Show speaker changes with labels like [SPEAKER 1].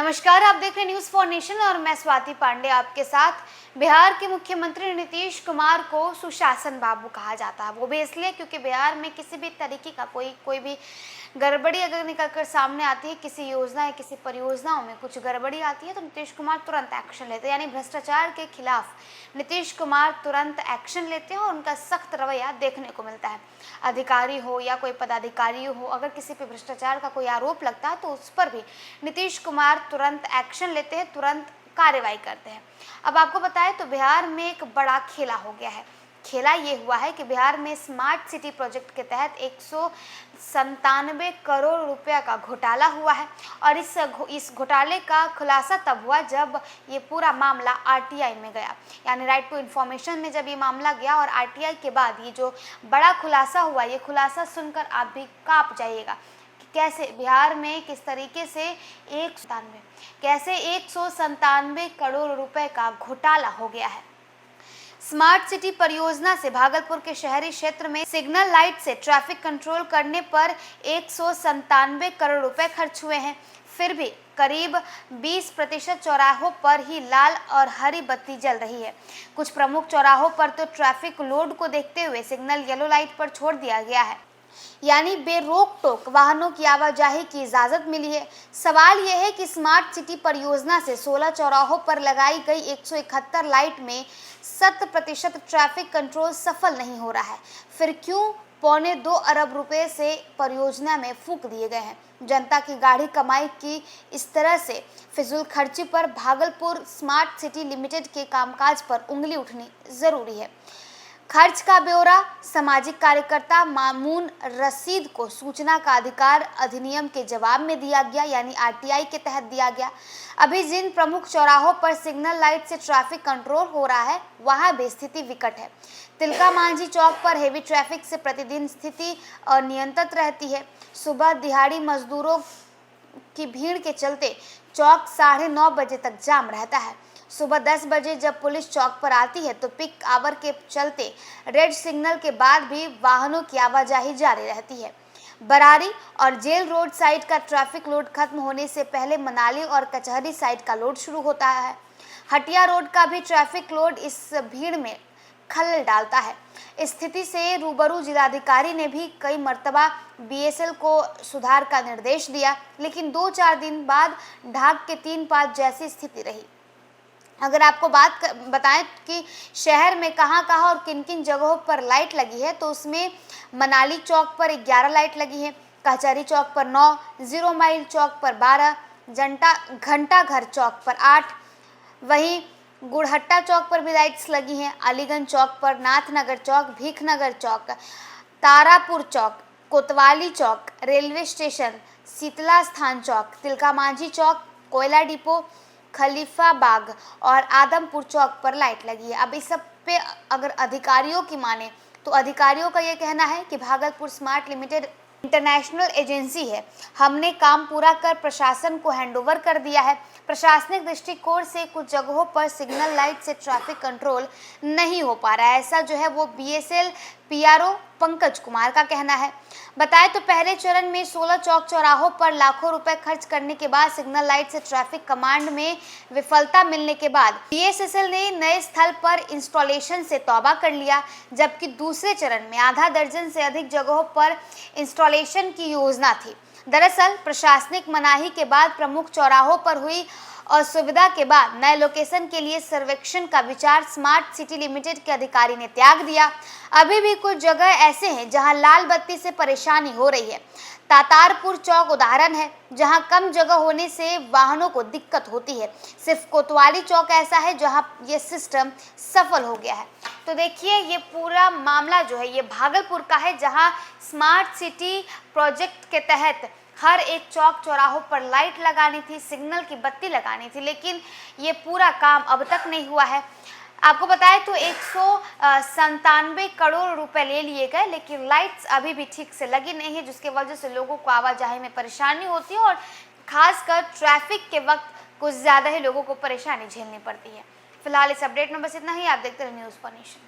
[SPEAKER 1] नमस्कार, आप देख रहे हैं न्यूज़ फॉर नेशन और मैं स्वाति पांडे आपके साथ। बिहार के मुख्यमंत्री नीतीश कुमार को सुशासन बाबू कहा जाता है। वो भी इसलिए क्योंकि बिहार में किसी भी तरीके का कोई भी गड़बड़ी अगर निकल कर सामने आती है, किसी योजना या किसी परियोजनाओं में कुछ गड़बड़ी आती है तो नीतीश कुमार तुरंत एक्शन लेते हैं। यानी भ्रष्टाचार के खिलाफ नीतीश कुमार तुरंत एक्शन लेते हैं और उनका सख्त रवैया देखने को मिलता है। अधिकारी हो या कोई पदाधिकारी हो, अगर किसी पे भ्रष्टाचार का कोई आरोप लगता है तो उस पर भी नीतीश कुमार तुरंत एक्शन लेते हैं, तुरंत कार्रवाई करते हैं। अब आपको बताएं तो बिहार में एक बड़ा खेला हो गया है। खेला ये हुआ है कि बिहार में स्मार्ट सिटी प्रोजेक्ट के तहत 197 करोड़ रुपया का घोटाला हुआ है और इस घोटाले का खुलासा तब हुआ जब ये पूरा मामला आरटीआई में गया। यानी राइट टू इन्फॉर्मेशन में जब ये मामला गया और आरटीआई के बाद ये जो बड़ा खुलासा हुआ, ये खुलासा सुनकर आप भी कांप जाइएगा कि कैसे बिहार में किस तरीके से 197 करोड़ रुपए का घोटाला हो गया है। स्मार्ट सिटी परियोजना से भागलपुर के शहरी क्षेत्र में सिग्नल लाइट से ट्रैफिक कंट्रोल करने पर 197 करोड़ रुपए खर्च हुए हैं। फिर भी करीब 20% चौराहों पर ही लाल और हरी बत्ती जल रही है। कुछ प्रमुख चौराहों पर तो ट्रैफिक लोड को देखते हुए सिग्नल येलो लाइट पर छोड़ दिया गया है, यानी बेरोक टोक वाहनों की आवाजाही की इजाजत मिली है। सवाल यह है कि स्मार्ट सिटी परियोजना से 16 चौराहों पर लगाई गई 171 लाइट में 100% ट्रैफिक कंट्रोल सफल नहीं हो रहा है। फिर क्यों 2.25 अरब रुपए से परियोजना में फूंक दिए गए हैं? जनता की गाढ़ी कमाई की इस तरह से फिजूल खर्ची पर भागलपुर स्मार्ट सिटी लिमिटेड के कामकाज पर उंगली उठनी जरूरी है। खर्च का ब्यौरा सामाजिक कार्यकर्ता मामून रशीद को सूचना का अधिकार अधिनियम के जवाब में दिया गया, यानी आरटीआई के तहत दिया गया। अभी जिन प्रमुख चौराहों पर सिग्नल लाइट से ट्रैफिक कंट्रोल हो रहा है वहां भी स्थिति विकट है। तिलका मांझी चौक पर हेवी ट्रैफिक से प्रतिदिन स्थिति अनियंत्रित रहती है। सुबह दिहाड़ी मजदूरों की भीड़ के चलते चौक 9:30 बजे तक जाम रहता है। सुबह 10 बजे जब पुलिस चौक पर आती है तो पिक आवर के चलते रेड सिग्नल के बाद भी वाहनों की आवाजाही जारी रहती है। बरारी और जेल रोड साइड का ट्रैफिक लोड खत्म होने से पहले मनाली और कचहरी साइड का लोड शुरू होता है। हटिया रोड का भी ट्रैफिक लोड इस भीड़ में खलल डालता है। स्थिति से रूबरू जिलाधिकारी ने भी कई मर्तबा बीएसएल को सुधार का निर्देश दिया, लेकिन 2-4 दिन बाद ढाक के 3 पात जैसी स्थिति रही। अगर आपको बात बताएं कि शहर में कहां-कहां और किन-किन जगहों पर लाइट लगी है तो उसमें मनाली चौक पर 11 लाइट लगी है, कचहरी चौक पर 9, 0 माइल चौक पर 12, घंटा घर चौक पर 8, वहीं गुड़हट्टा चौक पर भी लाइट्स लगी हैं। अलीगंज चौक पर, नाथनगर चौक, भीखनगर चौक, तारापुर चौक, कोतवाली चौक, रेलवे स्टेशन, शीतला स्थान चौक, तिलका मांझी चौक, कोयला डिपो, खलीफा बाग और आदमपुर चौक पर लाइट लगी है। अब इस सब पे अगर अधिकारियों की माने तो अधिकारियों का ये कहना है कि Bhagalpur smart limited international agency है, हमने काम पूरा कर प्रशासन को हैंडओवर कर दिया है। प्रशासनिक दृष्टिकोण से कुछ जगहों पर सिग्नल लाइट से ट्रैफिक कंट्रोल नहीं हो पा रहा है, ऐसा जो है वो बीएसएल पीआरओ पंकज कुमार का कहना है। बताएं तो पहले चरण में 16 चौक चौराहों पर लाखों रुपए खर्च करने के बाद सिग्नल लाइट से ट्रैफिक कमांड में विफलता मिलने के बाद बीएसएसएल ने नए स्थल पर इंस्टॉलेशन से तौबा कर लिया, जबकि दूसरे चरण में आधा दर्जन से अधिक जगहों पर इंस्टॉलेशन की योजना थी। दरअसल प्रशासनिक मनाही के बाद प्रमुख चौराहों पर हुई असुविधा के बाद नए लोकेशन के लिए सर्वेक्षण का विचार स्मार्ट सिटी लिमिटेड के अधिकारी ने त्याग दिया। अभी भी कुछ जगह ऐसे हैं जहां लाल बत्ती से परेशानी हो रही है। तातारपुर चौक उदाहरण है जहां कम जगह होने से वाहनों को दिक्कत होती है। सिर्फ कोतवाली चौक ऐसा है जहां ये सिस्टम सफल हो गया है। तो देखिए ये पूरा मामला जो है ये भागलपुर का है, जहां स्मार्ट सिटी प्रोजेक्ट के तहत हर एक चौक चौराहों पर लाइट लगानी थी, सिग्नल की बत्ती लगानी थी, लेकिन ये पूरा काम अब तक नहीं हुआ है। आपको बताएं तो 197 करोड़ रुपए ले लिए गए, लेकिन लाइट्स अभी भी ठीक से लगी नहीं है, जिसके वजह से लोगों को आवाजाही में परेशानी होती है और खासकर ट्रैफिक के वक्त कुछ ज़्यादा ही लोगों को परेशानी झेलनी पड़ती है। फिलहाल इस अपडेट में बस इतना ही। आप देखते रहिए न्यूज़ फॉर नेशन।